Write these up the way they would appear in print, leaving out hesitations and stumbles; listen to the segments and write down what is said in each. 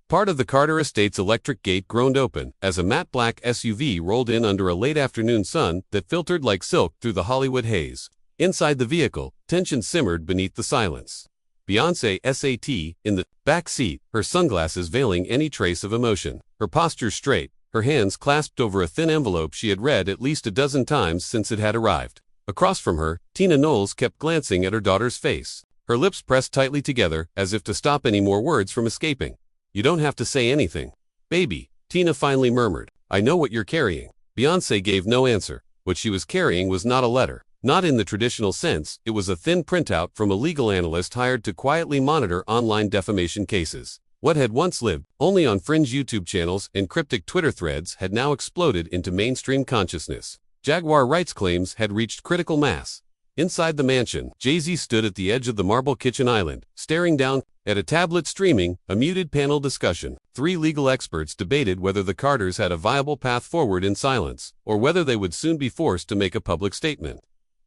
Part of the Carter estate's electric gate groaned open as a matte black SUV rolled in under a late afternoon sun that filtered like silk through the Hollywood haze. Inside the vehicle, tension simmered beneath the silence. Beyoncé sat in the back seat, her sunglasses veiling any trace of emotion, her posture straight, her hands clasped over a thin envelope she had read at least a dozen times since it had arrived. Across from her, Tina Knowles kept glancing at her daughter's face, her lips pressed tightly together as if to stop any more words from escaping. "You don't have to say anything, baby," Tina finally murmured. "I know what you're carrying." Beyoncé gave no answer. What she was carrying was not a letter. Not in the traditional sense, it was a thin printout from a legal analyst hired to quietly monitor online defamation cases. What had once lived only on fringe YouTube channels and cryptic Twitter threads had now exploded into mainstream consciousness. Jaguar Wright's claims had reached critical mass. Inside the mansion, Jay-Z stood at the edge of the marble kitchen island, staring down at a tablet streaming a muted panel discussion. 3 legal experts debated whether the Carters had a viable path forward in silence, or whether they would soon be forced to make a public statement.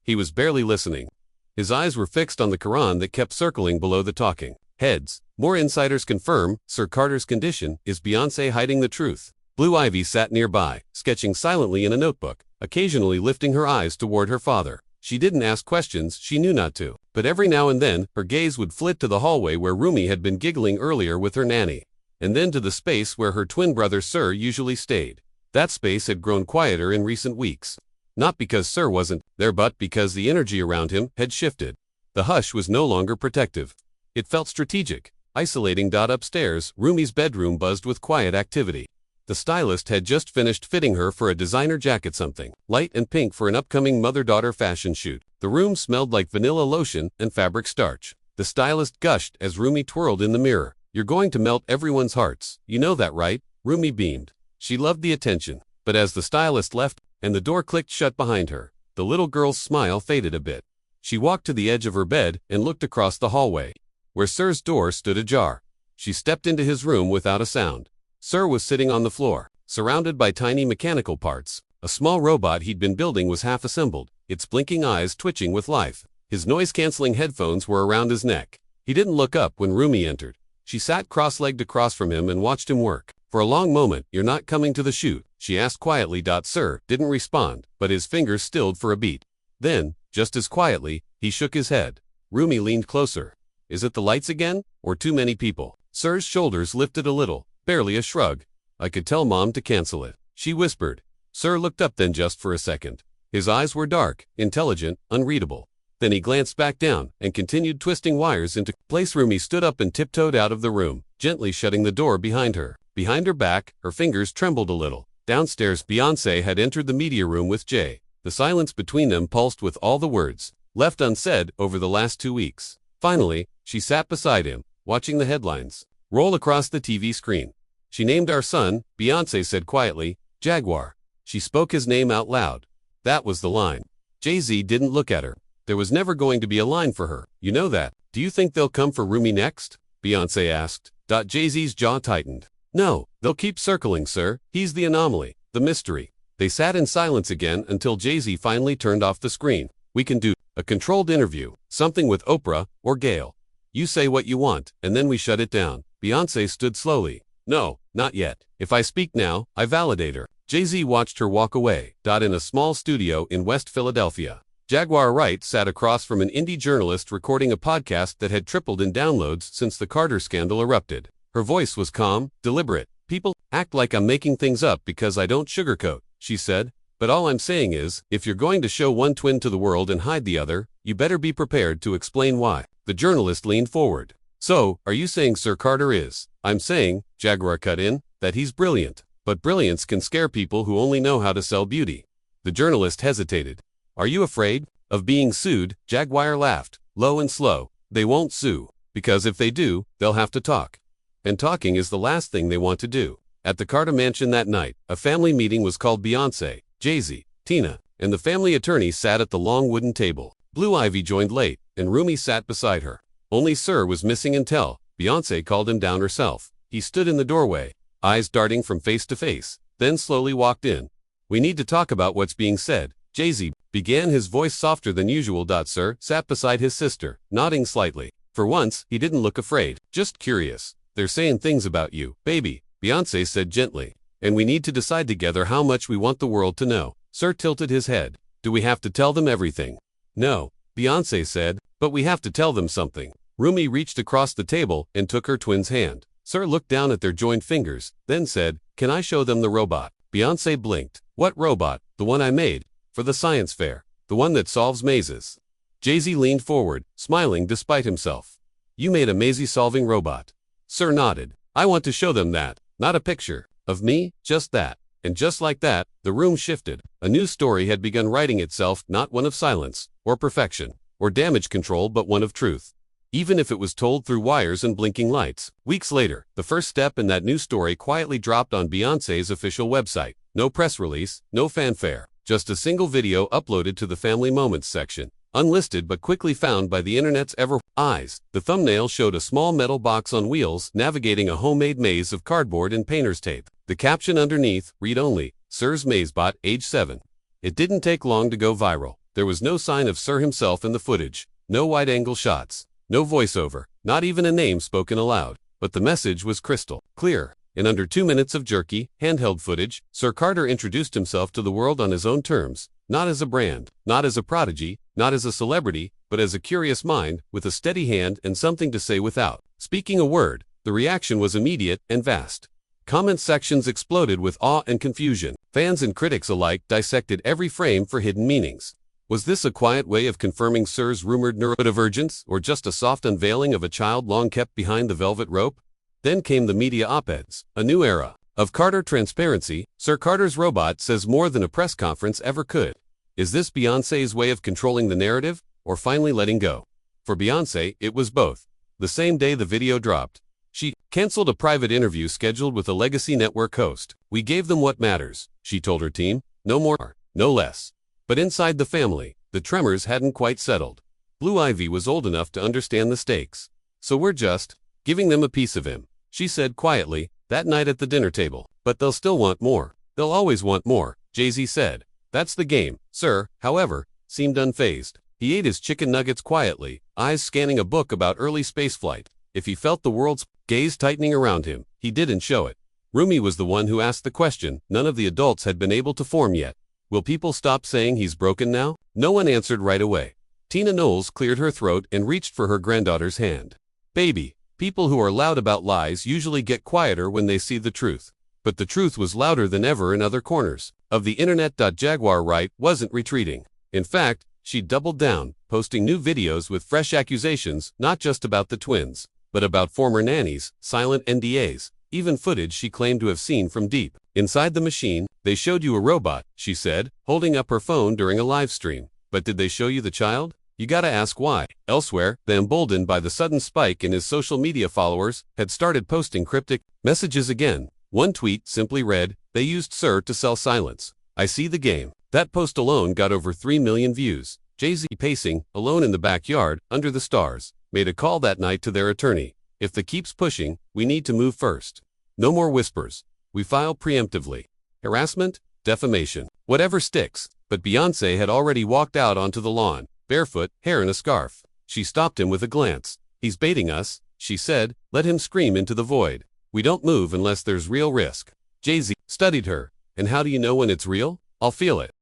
He was barely listening. His eyes were fixed on the Quran that kept circling below the talking heads. More insiders confirm Sir Carter's condition. Is Beyoncé hiding the truth? Blue Ivy sat nearby, sketching silently in a notebook, occasionally lifting her eyes toward her father. She didn't ask questions, she knew not to, but every now and then, her gaze would flit to the hallway where Rumi had been giggling earlier with her nanny, and then to the space where her twin brother Sir usually stayed. That space had grown quieter in recent weeks. Not because Sir wasn't there, but because the energy around him had shifted. The hush was no longer protective. It felt strategic, isolating. Upstairs, Rumi's bedroom buzzed with quiet activity. The stylist had just finished fitting her for a designer jacket, something light and pink for an upcoming mother-daughter fashion shoot. The room smelled like vanilla lotion and fabric starch. The stylist gushed as Rumi twirled in the mirror. "You're going to melt everyone's hearts. You know that, right?" Rumi beamed. She loved the attention. But as the stylist left, and the door clicked shut behind her, the little girl's smile faded a bit. She walked to the edge of her bed and looked across the hallway, where Sir's door stood ajar. She stepped into his room without a sound. Sir was sitting on the floor, surrounded by tiny mechanical parts. A small robot he'd been building was half assembled, its blinking eyes twitching with life. His noise-canceling headphones were around his neck. He didn't look up when Rumi entered. She sat cross-legged across from him and watched him work. For a long moment. "You're not coming to the shoot?" she asked quietly. Sir didn't respond, but his fingers stilled for a beat. Then, just as quietly, he shook his head. Rumi leaned closer. "Is it the lights again? Or too many people?" Sir's shoulders lifted a little, barely a shrug. "I could tell Mom to cancel it," she whispered. Sir looked up then, just for a second. His eyes were dark, intelligent, unreadable. Then he glanced back down and continued twisting wires into place. Rumi stood up and tiptoed out of the room, gently shutting the door behind her. Behind her back, her fingers trembled a little. Downstairs, Beyoncé had entered the media room with Jay. The silence between them pulsed with all the words left unsaid over the last 2 weeks. Finally, she sat beside him, watching the headlines roll across the TV screen. "She named our son," Beyoncé said quietly, "Jaguar." She spoke his name out loud. That was the line. Jay-Z didn't look at her. There was never going to be a line for her. "You know that. Do you think they'll come for Rumi next?" Beyoncé asked. Jay-Z's jaw tightened. "No, they'll keep circling, sir. He's the anomaly, the mystery." They sat in silence again until Jay-Z finally turned off the screen. "We can do a controlled interview, something with Oprah or Gayle. You say what you want, and then we shut it down." Beyoncé stood slowly. "No, not yet. If I speak now, I validate her." Jay-Z watched her walk away. In a small studio in West Philadelphia, Jaguar Wright sat across from an indie journalist recording a podcast that had tripled in downloads since the Carter scandal erupted. Her voice was calm, deliberate. "People act like I'm making things up because I don't sugarcoat," she said. "But all I'm saying is, if you're going to show one twin to the world and hide the other, you better be prepared to explain why." The journalist leaned forward. "So, are you saying Sir Carter is?" "I'm saying," Jaguar cut in, "that he's brilliant. But brilliance can scare people who only know how to sell beauty." The journalist hesitated. "Are you afraid of being sued?" Jaguar laughed, low and slow. "They won't sue, because if they do, they'll have to talk. And talking is the last thing they want to do." At the Carter mansion that night, a family meeting was called. Beyoncé, Jay-Z, Tina, and the family attorney sat at the long wooden table. Blue Ivy joined late, and Rumi sat beside her. Only Sir was missing until Beyoncé called him down herself. He stood in the doorway, eyes darting from face to face, then slowly walked in. "We need to talk about what's being said," Jay-Z began, his voice softer than usual. Sir sat beside his sister, nodding slightly. For once, he didn't look afraid, just curious. They're saying things about you, baby, Beyoncé said gently. And we need to decide together how much we want the world to know. Sir tilted his head. Do we have to tell them everything? No, Beyoncé said, but we have to tell them something. Rumi reached across the table and took her twin's hand. Sir looked down at their joined fingers, then said, "Can I show them the robot?" Beyoncé blinked. "What robot?" "The one I made. For the science fair. The one that solves mazes." Jay-Z leaned forward, smiling despite himself. "You made a maze-solving robot." Sir nodded. "I want to show them that. Not a picture. Of me, just that." And just like that, the room shifted. A new story had begun writing itself, not one of silence, or perfection, or damage control, but one of truth. Even if it was told through wires and blinking lights. Weeks later, the first step in that new story quietly dropped on Beyoncé's official website. No press release, no fanfare, just a single video uploaded to the Family Moments section. Unlisted but quickly found by the internet's eyes. The thumbnail showed a small metal box on wheels navigating a homemade maze of cardboard and painter's tape. The caption underneath, read only, Sir's Mazebot, age 7. It didn't take long to go viral. There was no sign of Sir himself in the footage, no wide-angle shots, no voiceover, not even a name spoken aloud. But the message was crystal clear. In under 2 minutes of jerky, handheld footage, Sir Carter introduced himself to the world on his own terms, not as a brand, not as a prodigy, not as a celebrity, but as a curious mind, with a steady hand and something to say without speaking a word. The reaction was immediate and vast. Comment sections exploded with awe and confusion. Fans and critics alike dissected every frame for hidden meanings. Was this a quiet way of confirming Sir's rumored neurodivergence, or just a soft unveiling of a child long kept behind the velvet rope? Then came the media op-eds, a new era of Carter transparency. Sir Carter's robot says more than a press conference ever could. Is this Beyoncé's way of controlling the narrative, or finally letting go? For Beyoncé, it was both. The same day the video dropped, she canceled a private interview scheduled with a legacy network host. "We gave them what matters," she told her team. "No more, no less." But inside the family, the tremors hadn't quite settled. Blue Ivy was old enough to understand the stakes. "So we're just giving them a piece of him," she said quietly, that night at the dinner table. "But they'll still want more. They'll always want more," Jay-Z said. "That's the game." Sir, however, seemed unfazed. He ate his chicken nuggets quietly, eyes scanning a book about early spaceflight. If he felt the world's gaze tightening around him, he didn't show it. Rumi was the one who asked the question none of the adults had been able to form yet. Will people stop saying he's broken now? No one answered right away. Tina Knowles cleared her throat and reached for her granddaughter's hand. "Baby, people who are loud about lies usually get quieter when they see the truth." But the truth was louder than ever in other corners of the internet. Jaguar Wright wasn't retreating. In fact, she doubled down, posting new videos with fresh accusations, not just about the twins, but about former nannies, silent NDAs, even footage she claimed to have seen from deep inside the machine. "They showed you a robot," she said, holding up her phone during a live stream. "But did they show you the child? You gotta ask why." Elsewhere, emboldened by the sudden spike in his social media followers, had started posting cryptic messages again. One tweet simply read, "They used Sir to sell silence. I see the game." That post alone got over 3 million views. Jay-Z, pacing, alone in the backyard, under the stars, made a call that night to their attorney. "If the keeps pushing, we need to move first. No more whispers. We file preemptively. Harassment, defamation, whatever sticks." But Beyoncé had already walked out onto the lawn, barefoot, hair in a scarf. She stopped him with a glance. "He's baiting us," she said. "Let him scream into the void. We don't move unless there's real risk." Jay-Z studied her. "And how do you know when it's real?" "I'll feel it."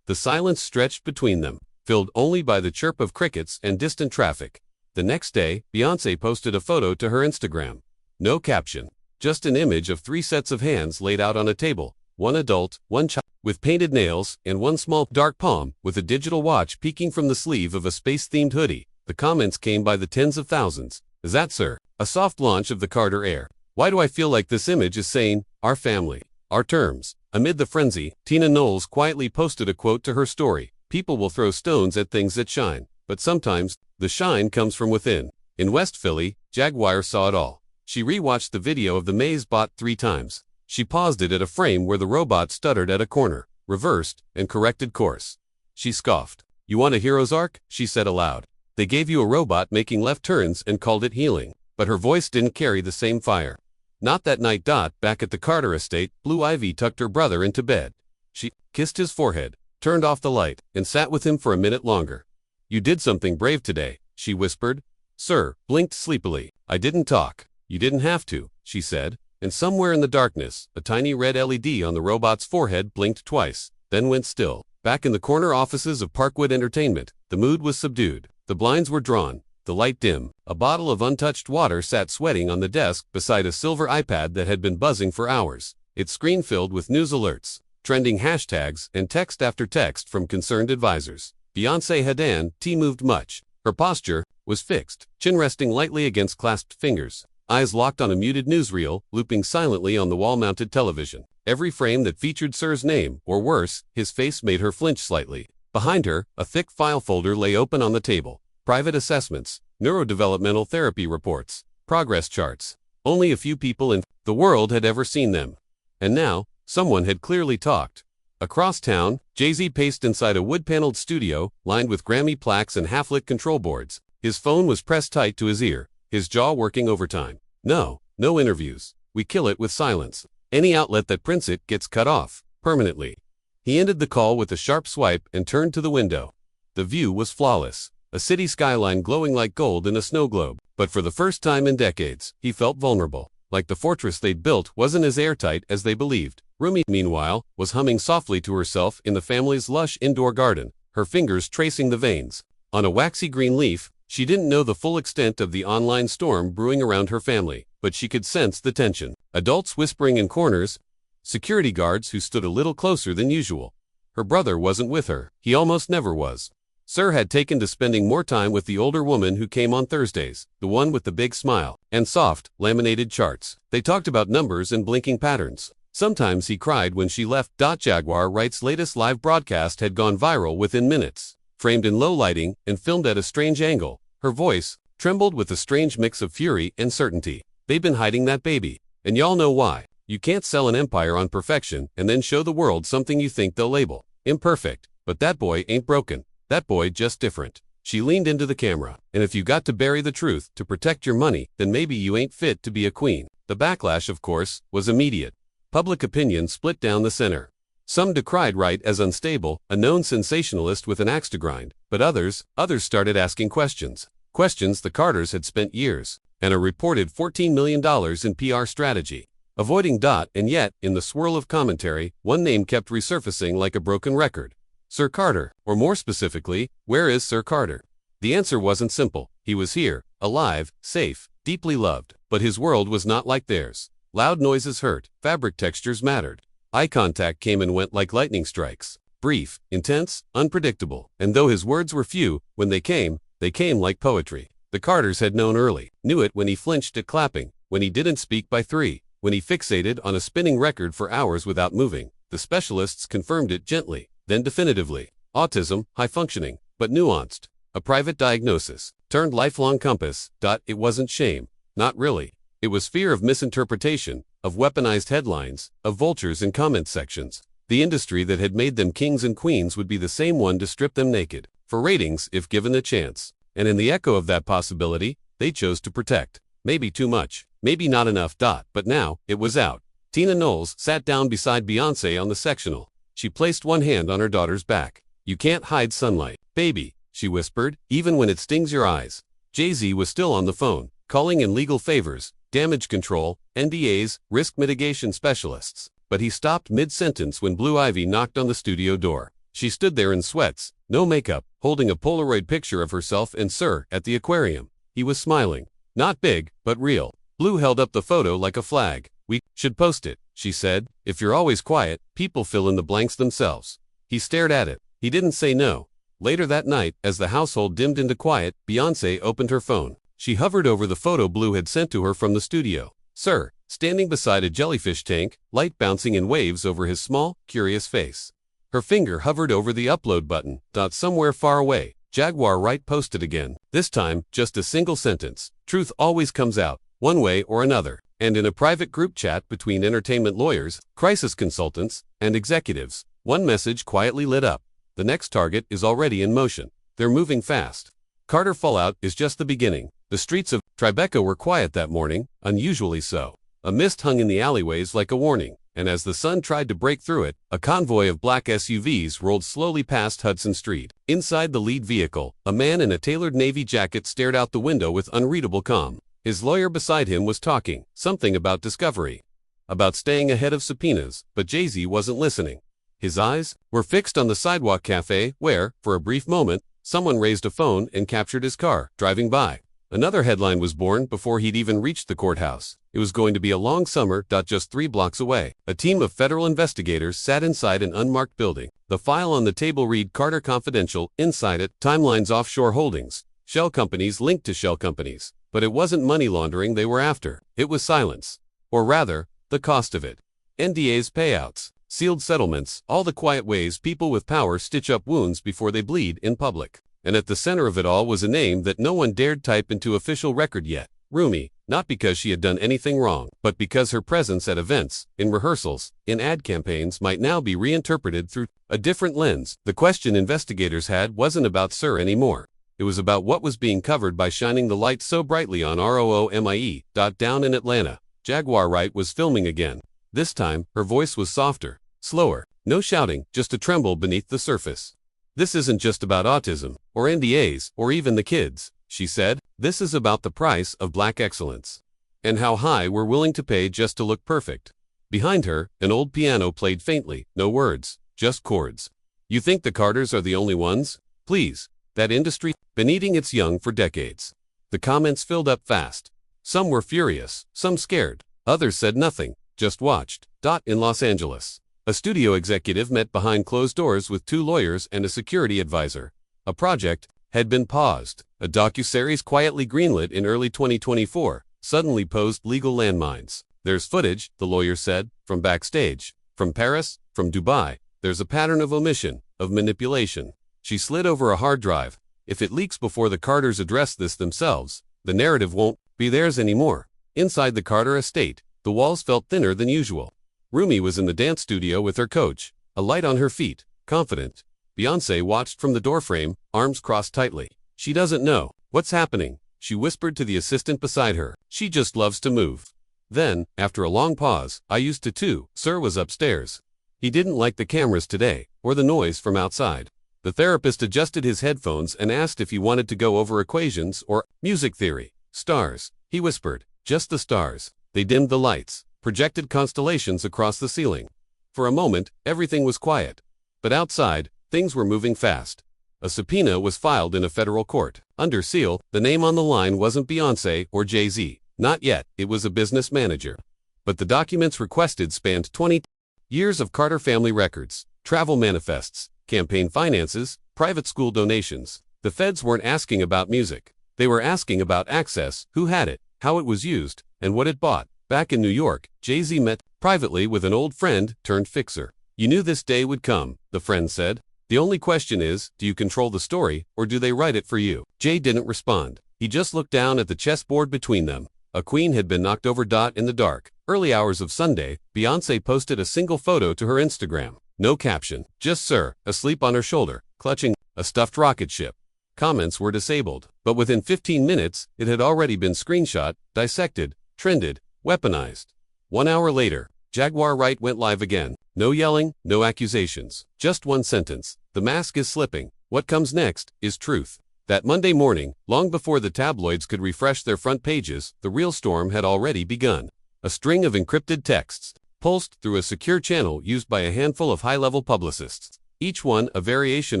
The silence stretched between them, filled only by the chirp of crickets and distant traffic. The next day, Beyoncé posted a photo to her Instagram. No caption, just an image of 3 sets of hands laid out on a table, one adult, one child, with painted nails, and one small, dark palm, with a digital watch peeking from the sleeve of a space-themed hoodie. The comments came by the tens of thousands. "Is that Sir? A soft launch of the Carter Air. Why do I feel like this image is saying, our family, our terms?" Amid the frenzy, Tina Knowles quietly posted a quote to her story. "People will throw stones at things that shine, but sometimes, the shine comes from within." In West Philly, Jaguar saw it all. She rewatched the video of the Mazebot 3 times. She paused it at a frame where the robot stuttered at a corner, reversed, and corrected course. She scoffed. "You want a hero's arc?" she said aloud. "They gave you a robot making left turns and called it healing." But her voice didn't carry the same fire. Not that night. Back at the Carter estate, Blue Ivy tucked her brother into bed. She kissed his forehead, turned off the light, and sat with him for a minute longer. "You did something brave today," she whispered. Sir blinked sleepily. "I didn't talk. You didn't have to. she said, and somewhere in the darkness, a tiny red LED on the robot's forehead blinked twice, then went still. Back in the corner offices of Parkwood Entertainment, the mood was subdued. The blinds were drawn, the light dim. A bottle of untouched water sat sweating on the desk beside a silver iPad that had been buzzing for hours, its screen filled with news alerts, trending hashtags, and text after text from concerned advisors. Beyoncé hadn't moved much. Her posture was fixed, chin resting lightly against clasped fingers, eyes locked on a muted newsreel, looping silently on the wall-mounted television. Every frame that featured Sir's name, or worse, his face, made her flinch slightly. Behind her, a thick file folder lay open on the table. Private assessments, neurodevelopmental therapy reports, progress charts. Only a few people in the world had ever seen them. And now, someone had clearly talked. Across town, Jay-Z paced inside a wood-paneled studio, lined with Grammy plaques and half-lit control boards. His phone was pressed tight to his ear, his jaw working overtime. No interviews. We kill it with silence. Any outlet that prints it gets cut off, permanently. He ended the call with a sharp swipe and turned to the window. The view was flawless, a city skyline glowing like gold in a snow globe. But for the first time in decades, he felt vulnerable, like the fortress they'd built wasn't as airtight as they believed. Rumi, meanwhile, was humming softly to herself in the family's lush indoor garden, her fingers tracing the veins on a waxy green leaf. She didn't know the full extent of the online storm brewing around her family, but she could sense the tension. Adults whispering in corners, security guards who stood a little closer than usual. Her brother wasn't with her. He almost never was. Sir had taken to spending more time with the older woman who came on Thursdays, the one with the big smile and soft, laminated charts. They talked about numbers and blinking patterns. Sometimes he cried when she left. Jaguar Wright's latest live broadcast had gone viral within minutes. Framed in low lighting and filmed at a strange angle, her voice trembled with a strange mix of fury and certainty. They've been hiding that baby, and y'all know why. You can't sell an empire on perfection and then show the world something you think they'll label imperfect. But that boy ain't broken. That boy just different. She leaned into the camera. And if you got to bury the truth to protect your money, then maybe you ain't fit to be a queen. The backlash, of course, was immediate. Public opinion split down the center. Some decried Wright as unstable, a known sensationalist with an axe to grind, but others started asking questions. Questions the Carters had spent years and a reported $14 million in PR strategy avoiding. And yet, in the swirl of commentary, one name kept resurfacing like a broken record. Sir Carter, or more specifically, where is Sir Carter? The answer wasn't simple. He was here, alive, safe, deeply loved, but his world was not like theirs. Loud noises hurt, fabric textures mattered. Eye contact came and went like lightning strikes. Brief, intense, unpredictable. And though his words were few, when they came like poetry. The Carters had known early, knew it when he flinched at clapping, when he didn't speak by 3, when he fixated on a spinning record for hours without moving. The specialists confirmed it gently, then definitively. Autism, high functioning, but nuanced. A private diagnosis, turned lifelong compass. It wasn't shame. Not really. It was fear of misinterpretation, of weaponized headlines, of vultures in comment sections. The industry that had made them kings and queens would be the same one to strip them naked, for ratings if given a chance. And in the echo of that possibility, they chose to protect. Maybe too much, maybe not enough. But now, it was out. Tina Knowles sat down beside Beyoncé on the sectional. She placed one hand on her daughter's back. You can't hide sunlight, baby, she whispered, even when it stings your eyes. Jay-Z was still on the phone, calling in legal favors, damage control, NDAs, risk mitigation specialists. But he stopped mid-sentence when Blue Ivy knocked on the studio door. She stood there in sweats, no makeup, holding a Polaroid picture of herself and Sir at the aquarium. He was smiling. Not big, but real. Blue held up the photo like a flag. We should post it, she said. If you're always quiet, people fill in the blanks themselves. He stared at it. He didn't say no. Later that night, as the household dimmed into quiet, Beyoncé opened her phone. She hovered over the photo Blue had sent to her from the studio. Sir, standing beside a jellyfish tank, light bouncing in waves over his small, curious face. Her finger hovered over the upload button. Somewhere far away, Jaguar Wright posted again. This time, just a single sentence. Truth always comes out, one way or another. And in a private group chat between entertainment lawyers, crisis consultants, and executives, one message quietly lit up. The next target is already in motion. They're moving fast. Carter fallout is just the beginning. The streets of Tribeca were quiet that morning, unusually so. A mist hung in the alleyways like a warning, and as the sun tried to break through it, a convoy of black SUVs rolled slowly past Hudson Street. Inside the lead vehicle, a man in a tailored navy jacket stared out the window with unreadable calm. His lawyer beside him was talking, something about discovery, about staying ahead of subpoenas, but Jay-Z wasn't listening. His eyes were fixed on the sidewalk cafe where, for a brief moment, someone raised a phone and captured his car, driving by. Another headline was born before he'd even reached the courthouse. It was going to be a long summer. Just 3 blocks away. A team of federal investigators sat inside an unmarked building. The file on the table read Carter Confidential. Inside it, timelines, offshore holdings, shell companies linked to shell companies. But it wasn't money laundering they were after. It was silence. Or rather, the cost of it. NDAs, payouts, sealed settlements, all the quiet ways people with power stitch up wounds before they bleed in public. And at the center of it all was a name that no one dared type into official record yet. Rumi, not because she had done anything wrong, but because her presence at events, in rehearsals, in ad campaigns might now be reinterpreted through a different lens. The question investigators had wasn't about Sir anymore. It was about what was being covered by shining the light so brightly on Roomie. Down in Atlanta, Jaguar Wright was filming again. This time, her voice was softer, slower, no shouting, just a tremble beneath the surface. "This isn't just about autism, or NDAs, or even the kids," she said. "This is about the price of black excellence. And how high we're willing to pay just to look perfect." Behind her, an old piano played faintly, no words, just chords. "You think the Carters are the only ones? Please, that industry been eating its young for decades." The comments filled up fast. Some were furious, some scared. Others said nothing, just watched. In Los Angeles, a studio executive met behind closed doors with 2 lawyers and a security advisor. A project had been paused. A docuseries quietly greenlit in early 2024 suddenly posed legal landmines. "There's footage," the lawyer said, "from backstage, from Paris, from Dubai. There's a pattern of omission, of manipulation." She slid over a hard drive. "If it leaks before the Carters address this themselves, the narrative won't be theirs anymore." Inside the Carter estate, the walls felt thinner than usual. Rumi was in the dance studio with her coach, a light on her feet, confident. Beyoncé watched from the doorframe, arms crossed tightly. "She doesn't know what's happening," she whispered to the assistant beside her. "She just loves to move." Then, after a long pause, "I used to too." Sir was upstairs. He didn't like the cameras today, or the noise from outside. The therapist adjusted his headphones and asked if he wanted to go over equations or music theory. "Stars," he whispered. "Just the stars." They dimmed the lights, projected constellations across the ceiling. For a moment, everything was quiet. But outside, things were moving fast. A subpoena was filed in a federal court. Under seal, the name on the line wasn't Beyoncé or Jay-Z. Not yet, it was a business manager. But the documents requested spanned 20 years of Carter family records, travel manifests, campaign finances, private school donations. The feds weren't asking about music. They were asking about access, who had it, how it was used, and what it bought. Back in New York, Jay-Z met privately with an old friend turned fixer. "You knew this day would come," the friend said. "The only question is, do you control the story, or do they write it for you?" Jay didn't respond. He just looked down at the chessboard between them. A queen had been knocked over. In the dark, early hours of Sunday, Beyoncé posted a single photo to her Instagram. No caption, just Sir, asleep on her shoulder, clutching a stuffed rocket ship. Comments were disabled, but within 15 minutes, it had already been screenshot, dissected, trended, weaponized. 1 hour later, Jaguar Wright went live again. No yelling, no accusations. Just one sentence. "The mask is slipping. What comes next is truth." That Monday morning, long before the tabloids could refresh their front pages, the real storm had already begun. A string of encrypted texts, pulsed through a secure channel used by a handful of high-level publicists. Each one a variation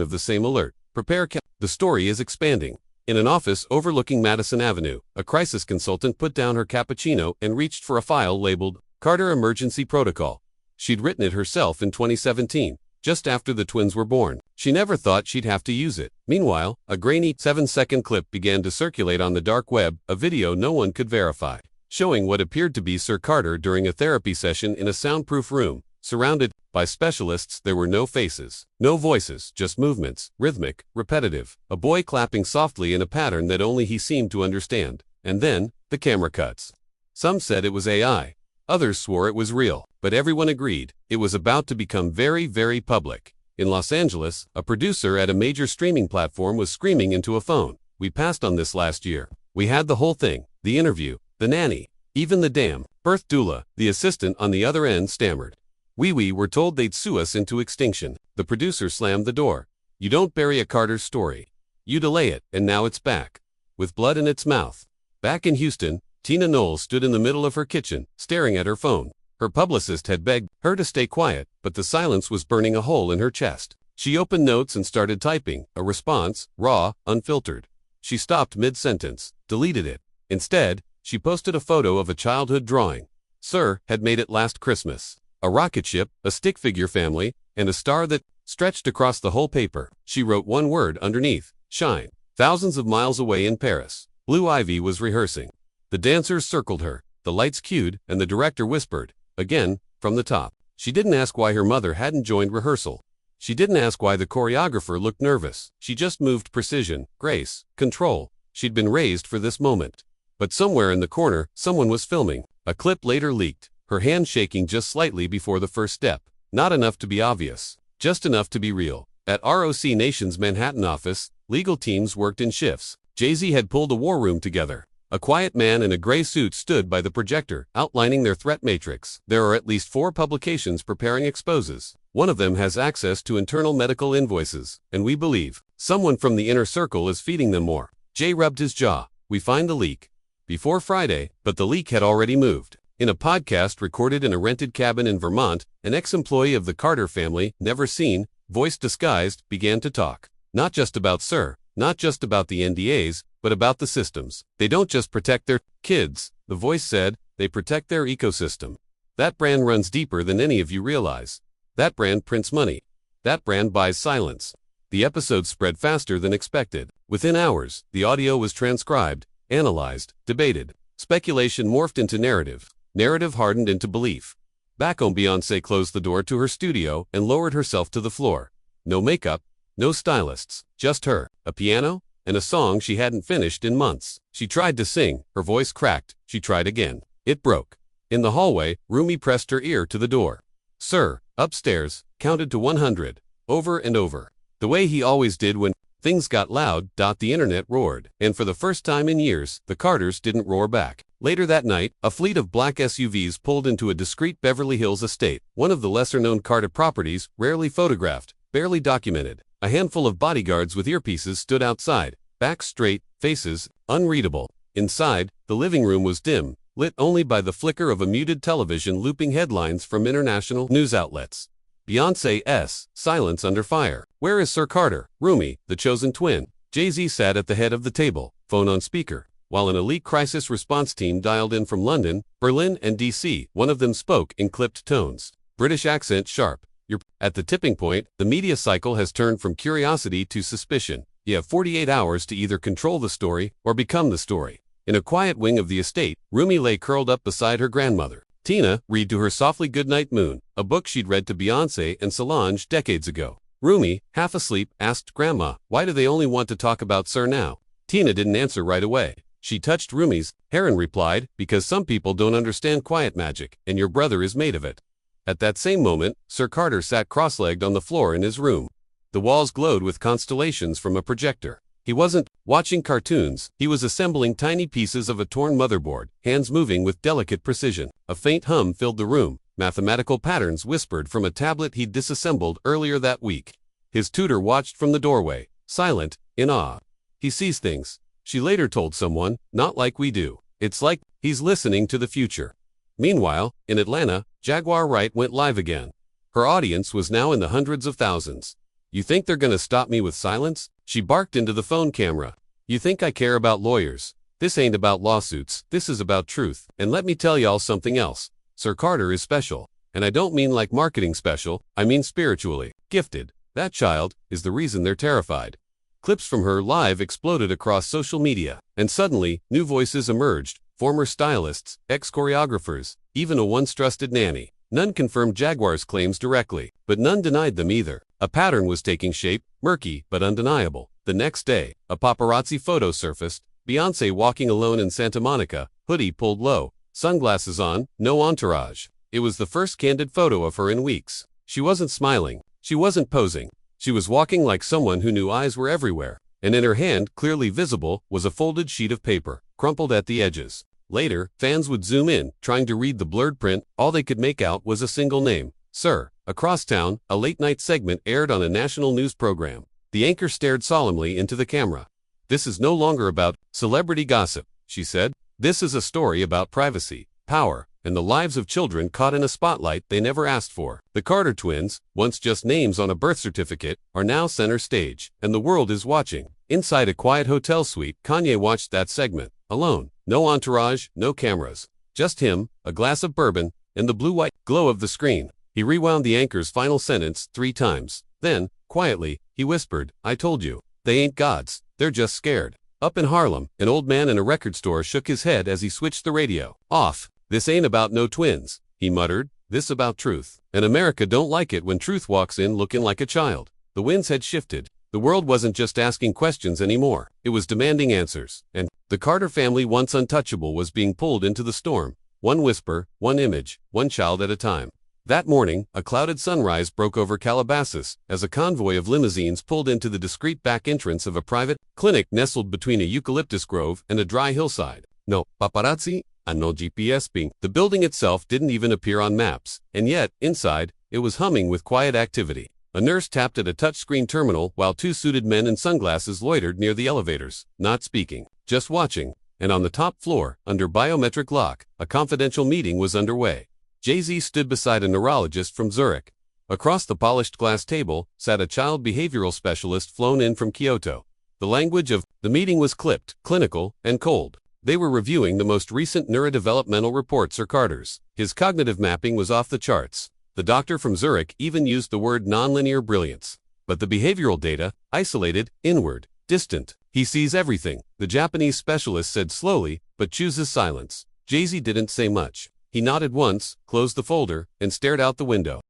of the same alert. "Prepare." The story is expanding. In an office overlooking Madison Avenue, a crisis consultant put down her cappuccino and reached for a file labeled Carter Emergency Protocol. She'd written it herself in 2017, just after the twins were born. She never thought she'd have to use it. Meanwhile, a grainy 7-second clip began to circulate on the dark web, a video no one could verify, showing what appeared to be Sir Carter during a therapy session in a soundproof room. Surrounded by specialists, there were no faces, no voices, just movements, rhythmic, repetitive. A boy clapping softly in a pattern that only he seemed to understand. And then, the camera cuts. Some said it was AI. Others swore it was real. But everyone agreed, it was about to become very, very public. In Los Angeles, a producer at a major streaming platform was screaming into a phone. "We passed on this last year. We had the whole thing, the interview, the nanny, even the damn birth doula." The assistant on the other end stammered. We were told they'd sue us into extinction." The producer slammed the door. "You don't bury a Carter story. You delay it, and now it's back. With blood in its mouth." Back in Houston, Tina Knowles stood in the middle of her kitchen, staring at her phone. Her publicist had begged her to stay quiet, but the silence was burning a hole in her chest. She opened notes and started typing, a response, raw, unfiltered. She stopped mid-sentence, deleted it. Instead, she posted a photo of a childhood drawing. Sir had made it last Christmas. A rocket ship, a stick figure family, and a star that stretched across the whole paper. She wrote one word underneath, shine. Thousands of miles away in Paris, Blue Ivy was rehearsing. The dancers circled her, the lights cued, and the director whispered, again, from the top. She didn't ask why her mother hadn't joined rehearsal. She didn't ask why the choreographer looked nervous. She just moved precision, grace, control. She'd been raised for this moment. But somewhere in the corner, someone was filming. A clip later leaked, her hand shaking just slightly before the first step. Not enough to be obvious, just enough to be real. At ROC Nation's Manhattan office, legal teams worked in shifts. Jay-Z had pulled a war room together. A quiet man in a gray suit stood by the projector, outlining their threat matrix. There are at least 4 publications preparing exposes. One of them has access to internal medical invoices, and we believe someone from the inner circle is feeding them more. Jay rubbed his jaw. We find the leak before Friday, but the leak had already moved. In a podcast recorded in a rented cabin in Vermont, an ex-employee of the Carter family, never seen, voice disguised, began to talk. Not just about Sir, not just about the NDAs, but about the systems. They don't just protect their kids, the voice said, they protect their ecosystem. That brand runs deeper than any of you realize. That brand prints money. That brand buys silence. The episode spread faster than expected. Within hours, the audio was transcribed, analyzed, debated. Speculation morphed into narrative. Narrative hardened into belief. Back home, Beyoncé closed the door to her studio and lowered herself to the floor. No makeup, no stylists, just her, a piano, and a song she hadn't finished in months. She tried to sing, her voice cracked. She tried again. It broke. In the hallway, Rumi pressed her ear to the door. Sir, upstairs, counted to 100, over and over. The way he always did when things got loud. The internet roared. And for the first time in years, the Carters didn't roar back. Later that night, a fleet of black SUVs pulled into a discreet Beverly Hills estate, one of the lesser-known Carter properties, rarely photographed, barely documented. A handful of bodyguards with earpieces stood outside, backs straight, faces unreadable. Inside, the living room was dim, lit only by the flicker of a muted television looping headlines from international news outlets. Beyoncé's silence under fire. Where is Sir Carter? Rumi, the chosen twin. Jay-Z sat at the head of the table, phone on speaker, while an elite crisis response team dialed in from London, Berlin, and DC. One of them spoke in clipped tones, British accent sharp. You're at the tipping point. The media cycle has turned from curiosity to suspicion. You have 48 hours to either control the story or become the story. In a quiet wing of the estate, Rumi lay curled up beside her grandmother. Tina read to her softly Goodnight Moon, a book she'd read to Beyoncé and Solange decades ago. Rumi, half asleep, asked Grandma, why do they only want to talk about Sir now? Tina didn't answer right away. She touched Rumi's hair and replied, because some people don't understand quiet magic, and your brother is made of it. At that same moment, Sir Carter sat cross-legged on the floor in his room. The walls glowed with constellations from a projector. He wasn't watching cartoons, he was assembling tiny pieces of a torn motherboard, hands moving with delicate precision. A faint hum filled the room, mathematical patterns whispered from a tablet he'd disassembled earlier that week. His tutor watched from the doorway, silent, in awe. He sees things, she later told someone, not like we do. It's like he's listening to the future. Meanwhile, in Atlanta, Jaguar Wright went live again. Her audience was now in the hundreds of thousands. You think they're gonna stop me with silence? She barked into the phone camera. You think I care about lawyers? This ain't about lawsuits, this is about truth. And let me tell y'all something else. Sir Carter is special. And I don't mean like marketing special, I mean spiritually gifted. That child is the reason they're terrified. Clips from her live exploded across social media. And suddenly, new voices emerged. Former stylists, ex-choreographers, even a once-trusted nanny. None confirmed Jaguar's claims directly, but none denied them either. A pattern was taking shape, murky but undeniable. The next day, a paparazzi photo surfaced, Beyoncé walking alone in Santa Monica, hoodie pulled low, sunglasses on, no entourage. It was the first candid photo of her in weeks. She wasn't smiling, she wasn't posing. She was walking like someone who knew eyes were everywhere. And in her hand, clearly visible, was a folded sheet of paper, crumpled at the edges. Later, fans would zoom in, trying to read the blurred print. All they could make out was a single name, Sir. Across town, a late-night segment aired on a national news program. The anchor stared solemnly into the camera. This is no longer about celebrity gossip, she said. This is a story about privacy, power, and the lives of children caught in a spotlight they never asked for. The Carter twins, once just names on a birth certificate, are now center stage, and the world is watching. Inside a quiet hotel suite, Kanye watched that segment, alone. No entourage, no cameras. Just him, a glass of bourbon, and the blue-white glow of the screen. He rewound the anchor's final sentence 3 times. Then, quietly, he whispered, "I told you. They ain't gods, they're just scared." Up in Harlem, an old man in a record store shook his head as he switched the radio off. "This ain't about no twins," he muttered. "This about truth. And America don't like it when truth walks in looking like a child." The winds had shifted. The world wasn't just asking questions anymore. It was demanding answers. And the Carter family, once untouchable, was being pulled into the storm. One whisper, one image, one child at a time. That morning, a clouded sunrise broke over Calabasas as a convoy of limousines pulled into the discreet back entrance of a private clinic nestled between a eucalyptus grove and a dry hillside. No paparazzi and no GPS ping. The building itself didn't even appear on maps, and yet, inside, it was humming with quiet activity. A nurse tapped at a touchscreen terminal while 2 suited men in sunglasses loitered near the elevators, not speaking, just watching. And on the top floor, under biometric lock, a confidential meeting was underway. Jay-Z stood beside a neurologist from Zurich. Across the polished glass table sat a child behavioral specialist flown in from Kyoto. The language of the meeting was clipped, clinical, and cold. They were reviewing the most recent neurodevelopmental report Sir Carter's. His cognitive mapping was off the charts. The doctor from Zurich even used the word nonlinear brilliance. But the behavioral data, isolated, inward, distant. "He sees everything," the Japanese specialist said slowly, but chooses silence. Jay-Z didn't say much. He nodded once, closed the folder, and stared out the window.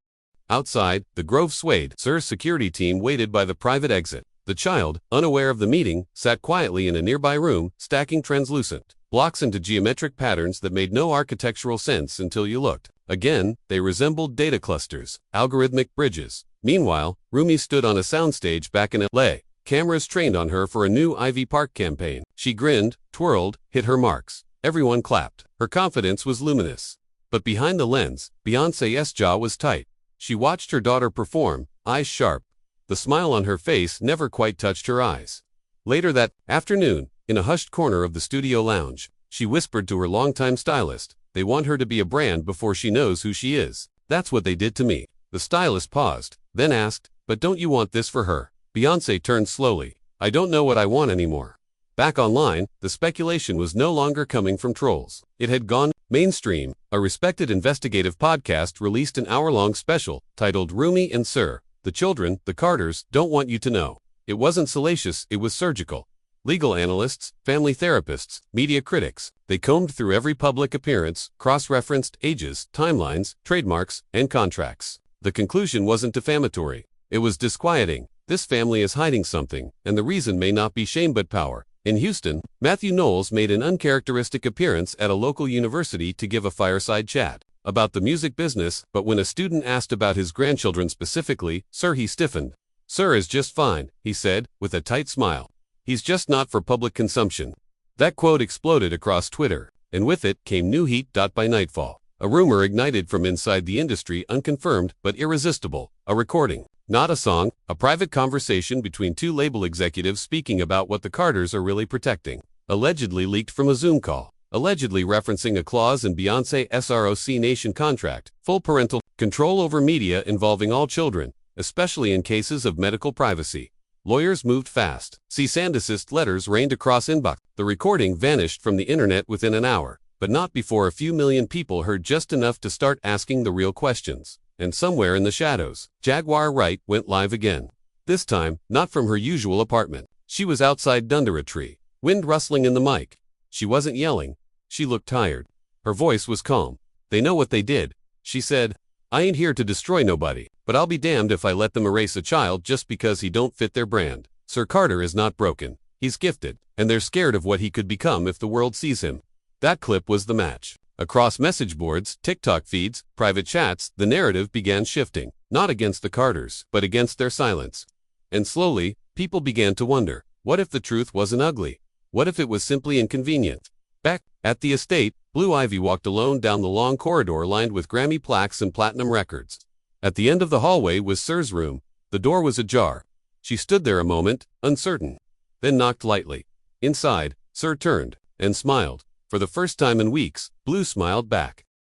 Outside, the grove swayed. Sir's security team waited by the private exit. The child, unaware of the meeting, sat quietly in a nearby room, stacking translucent blocks into geometric patterns that made no architectural sense until you looked. Again, they resembled data clusters, algorithmic bridges. Meanwhile, Rumi stood on a soundstage back in LA, cameras trained on her for a new Ivy Park campaign. She grinned, twirled, hit her marks. Everyone clapped. Her confidence was luminous. But behind the lens, Beyoncé's jaw was tight. She watched her daughter perform, eyes sharp. The smile on her face never quite touched her eyes. Later that afternoon, in a hushed corner of the studio lounge, she whispered to her longtime stylist, "They want her to be a brand before she knows who she is. That's what they did to me." The stylist paused, then asked, "But don't you want this for her?" Beyoncé turned slowly. "I don't know what I want anymore." Back online, the speculation was no longer coming from trolls. It had gone mainstream. A respected investigative podcast released an hour-long special titled Rumi and Sir, the children, the Carters, don't want you to know. It wasn't salacious, it was surgical. Legal analysts, family therapists, media critics, they combed through every public appearance, cross-referenced ages, timelines, trademarks, and contracts. The conclusion wasn't defamatory. It was disquieting. This family is hiding something, and the reason may not be shame but power. In Houston, Matthew Knowles made an uncharacteristic appearance at a local university to give a fireside chat about the music business, but when a student asked about his grandchildren specifically, he stiffened. "Sir is just fine," he said, with a tight smile. "He's just not for public consumption." That quote exploded across Twitter, and with it came new heat. By nightfall, a rumor ignited from inside the industry, unconfirmed but irresistible. A recording. Not a song, a private conversation between 2 label executives speaking about what the Carters are really protecting. Allegedly leaked from a Zoom call. Allegedly referencing a clause in Beyoncé's ROC Nation contract, full parental control over media involving all children, especially in cases of medical privacy. Lawyers moved fast. Cease and desist letters rained across inbox. The recording vanished from the internet within an hour, but not before a few million people heard just enough to start asking the real questions. And somewhere in the shadows, Jaguar Wright went live again. This time, not from her usual apartment. She was outside under a tree, wind rustling in the mic. She wasn't yelling. She looked tired. Her voice was calm. "They know what they did," she said. "I ain't here to destroy nobody, but I'll be damned if I let them erase a child just because he don't fit their brand. Sir Carter is not broken. He's gifted, and they're scared of what he could become if the world sees him." That clip was the match. Across message boards, TikTok feeds, private chats, the narrative began shifting, not against the Carters, but against their silence. And slowly, people began to wonder, what if the truth wasn't ugly? What if it was simply inconvenient? Back at the estate, Blue Ivy walked alone down the long corridor lined with Grammy plaques and platinum records. At the end of the hallway was Sir's room. The door was ajar. She stood there a moment, uncertain, then knocked lightly. Inside, Sir turned and smiled. For the first time in weeks, Blue smiled back.